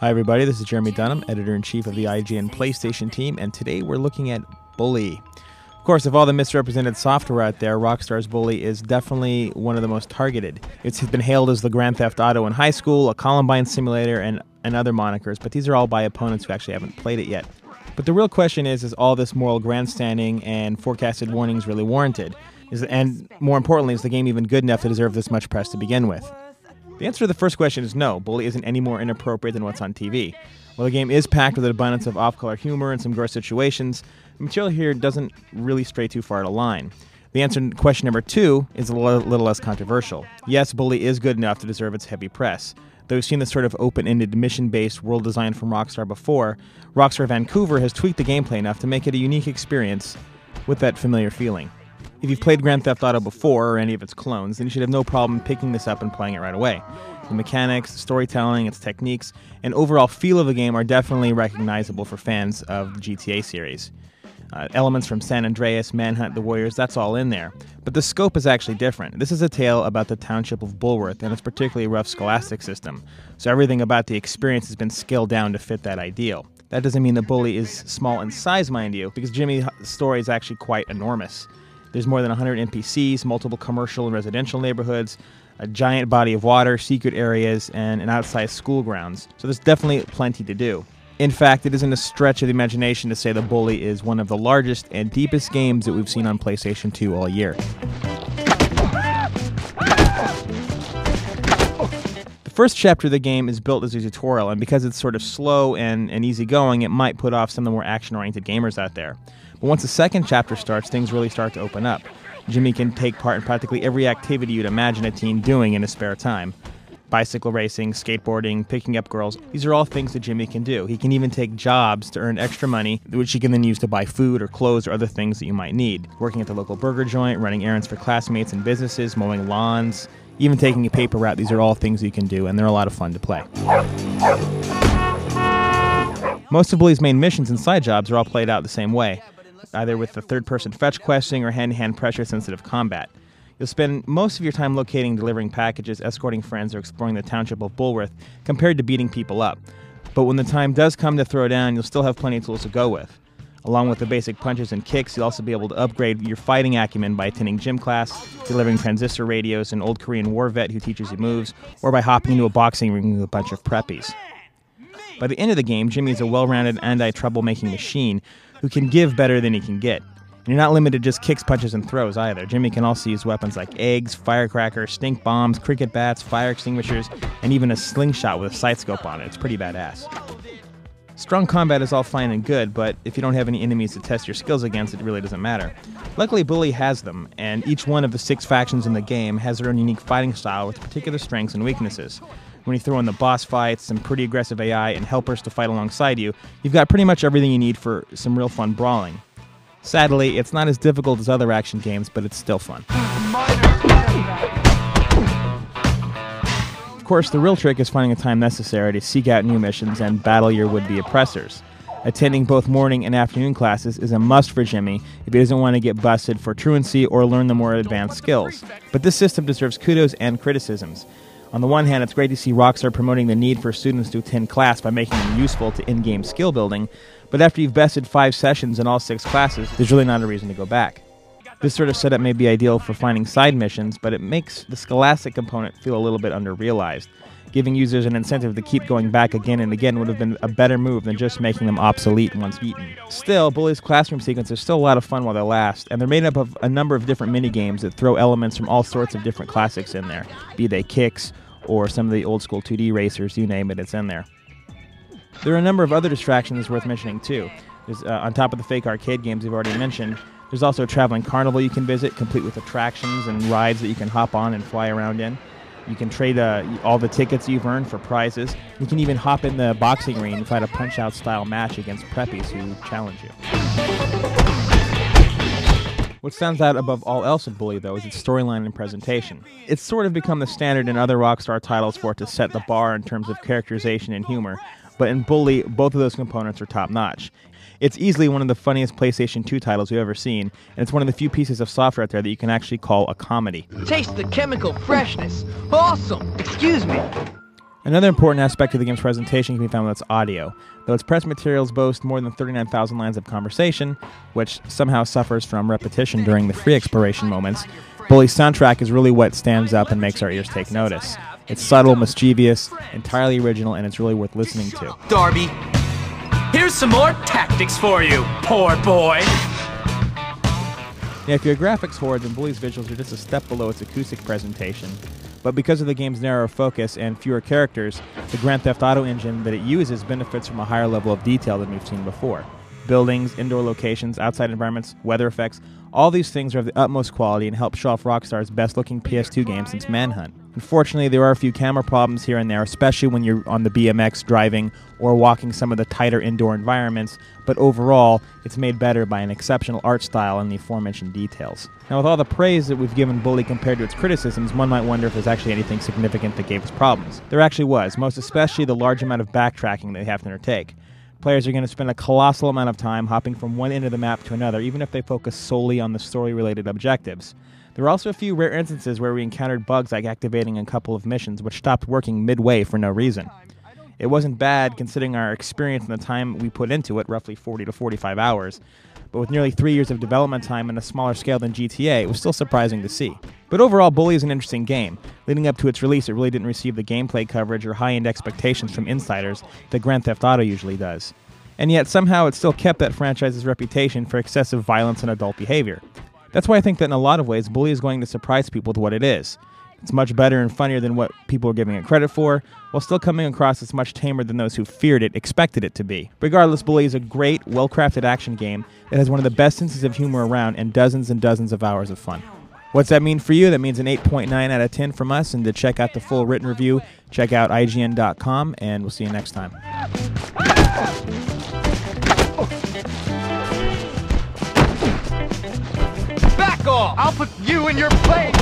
Hi everybody, this is Jeremy Dunham, Editor-in-Chief of the IGN PlayStation team, and today we're looking at Bully. Of course, of all the misrepresented software out there, Rockstar's Bully is definitely one of the most targeted. It's been hailed as the Grand Theft Auto in high school, a Columbine simulator, and other monikers, but these are all by opponents who actually haven't played it yet. But the real question is all this moral grandstanding and forecasted warnings really warranted? And more importantly, is the game even good enough to deserve this much press to begin with? The answer to the first question is no. Bully isn't any more inappropriate than what's on TV. While the game is packed with an abundance of off-color humor and some gross situations, the material here doesn't really stray too far to line. The answer to question number 2 is a little less controversial. Yes, Bully is good enough to deserve its heavy press. Though we've seen this sort of open-ended, mission-based world design from Rockstar before, Rockstar Vancouver has tweaked the gameplay enough to make it a unique experience with that familiar feeling. If you've played Grand Theft Auto before, or any of its clones, then you should have no problem picking this up and playing it right away. The mechanics, the storytelling, its techniques, and overall feel of the game are definitely recognizable for fans of the GTA series. Elements from San Andreas, Manhunt, The Warriors, that's all in there. But the scope is actually different. This is a tale about the township of Bulworth and its particularly rough scholastic system. So everything about the experience has been scaled down to fit that ideal. That doesn't mean that Bully is small in size, mind you, because Jimmy's story is actually quite enormous. There's more than 100 NPCs, multiple commercial and residential neighborhoods, a giant body of water, secret areas, and an outsized school grounds. So there's definitely plenty to do. In fact, it isn't a stretch of the imagination to say that Bully is one of the largest and deepest games that we've seen on PlayStation 2 all year. The first chapter of the game is built as a tutorial, and because it's sort of slow and easygoing, it might put off some of the more action-oriented gamers out there. But once the second chapter starts, things really start to open up. Jimmy can take part in practically every activity you'd imagine a teen doing in his spare time. Bicycle racing, skateboarding, picking up girls, these are all things that Jimmy can do. He can even take jobs to earn extra money, which he can then use to buy food or clothes or other things that you might need. Working at the local burger joint, running errands for classmates and businesses, mowing lawns, even taking a paper route, these are all things you can do, and they're a lot of fun to play. Most of Bully's main missions and side jobs are all played out the same way, either with the third-person fetch questing or hand-to-hand pressure-sensitive combat. You'll spend most of your time locating, delivering packages, escorting friends, or exploring the township of Bulworth, compared to beating people up. But when the time does come to throw down, you'll still have plenty of tools to go with. Along with the basic punches and kicks, you'll also be able to upgrade your fighting acumen by attending gym class, delivering transistor radios, an old Korean war vet who teaches you moves, or by hopping into a boxing ring with a bunch of preppies. By the end of the game, Jimmy is a well-rounded anti-troublemaking machine who can give better than he can get. And you're not limited to just kicks, punches, and throws either. Jimmy can also use weapons like eggs, firecrackers, stink bombs, cricket bats, fire extinguishers, and even a slingshot with a sight scope on it. It's pretty badass. Strong combat is all fine and good, but if you don't have any enemies to test your skills against, it really doesn't matter. Luckily, Bully has them, and each one of the 6 factions in the game has their own unique fighting style with particular strengths and weaknesses. When you throw in the boss fights, some pretty aggressive AI, and helpers to fight alongside you, you've got pretty much everything you need for some real fun brawling. Sadly, it's not as difficult as other action games, but it's still fun. Of course, the real trick is finding the time necessary to seek out new missions and battle your would-be oppressors. Attending both morning and afternoon classes is a must for Jimmy if he doesn't want to get busted for truancy or learn the more advanced skills. But this system deserves kudos and criticisms. On the one hand, it's great to see Rockstar promoting the need for students to attend class by making them useful to in-game skill building, but after you've bested 5 sessions in all 6 classes, there's really not a reason to go back. This sort of setup may be ideal for finding side missions, but it makes the scholastic component feel a little bit under-realized. Giving users an incentive to keep going back again and again would have been a better move than just making them obsolete once beaten. Still, Bully's classroom sequences are still a lot of fun while they last, and they're made up of a number of different mini-games that throw elements from all sorts of different classics in there, be they kicks, or some of the old-school 2D racers, you name it, it's in there. There are a number of other distractions worth mentioning, too. There's, on top of the fake arcade games we've already mentioned, there's also a traveling carnival you can visit, complete with attractions and rides that you can hop on and fly around in. You can trade all the tickets you've earned for prizes. You can even hop in the boxing ring and fight a Punch-Out style match against preppies who challenge you. What stands out above all else in Bully, though, is its storyline and presentation. It's sort of become the standard in other Rockstar titles for it to set the bar in terms of characterization and humor, but in Bully, both of those components are top-notch. It's easily one of the funniest PlayStation 2 titles we've ever seen, and it's one of the few pieces of software out there that you can actually call a comedy. Taste the chemical freshness. Awesome! Excuse me. Another important aspect of the game's presentation can be found with its audio. Though its press materials boast more than 39,000 lines of conversation, which somehow suffers from repetition during the free exploration moments, Bully's soundtrack is really what stands up and makes our ears take notice. It's subtle, mischievous, entirely original, and it's really worth listening to. Darby, here's some more tactics for you, poor boy. Now, if you're a graphics whore, then Bully's visuals are just a step below its acoustic presentation. But because of the game's narrower focus and fewer characters, the Grand Theft Auto engine that it uses benefits from a higher level of detail than we've seen before. Buildings, indoor locations, outside environments, weather effects, all these things are of the utmost quality and help show off Rockstar's best-looking PS2 game since Manhunt. Unfortunately, there are a few camera problems here and there, especially when you're on the BMX driving or walking some of the tighter indoor environments, but overall, it's made better by an exceptional art style and the aforementioned details. Now, with all the praise that we've given Bully compared to its criticisms, one might wonder if there's actually anything significant that gave us problems. There actually was, most especially the large amount of backtracking they have to undertake. Players are going to spend a colossal amount of time hopping from one end of the map to another, even if they focus solely on the story-related objectives. There were also a few rare instances where we encountered bugs like activating a couple of missions which stopped working midway for no reason. It wasn't bad considering our experience and the time we put into it, roughly 40 to 45 hours, but with nearly 3 years of development time and a smaller scale than GTA, it was still surprising to see. But overall, Bully is an interesting game. Leading up to its release, it really didn't receive the gameplay coverage or high-end expectations from insiders that Grand Theft Auto usually does. And yet, somehow, it still kept that franchise's reputation for excessive violence and adult behavior. That's why I think that in a lot of ways, Bully is going to surprise people with what it is. It's much better and funnier than what people are giving it credit for, while still coming across as much tamer than those who feared it expected it to be. Regardless, Bully is a great, well-crafted action game that has one of the best senses of humor around and dozens of hours of fun. What's that mean for you? That means an 8.9 out of 10 from us, and to check out the full written review, check out IGN.com, and we'll see you next time. Back off! I'll put you in your place!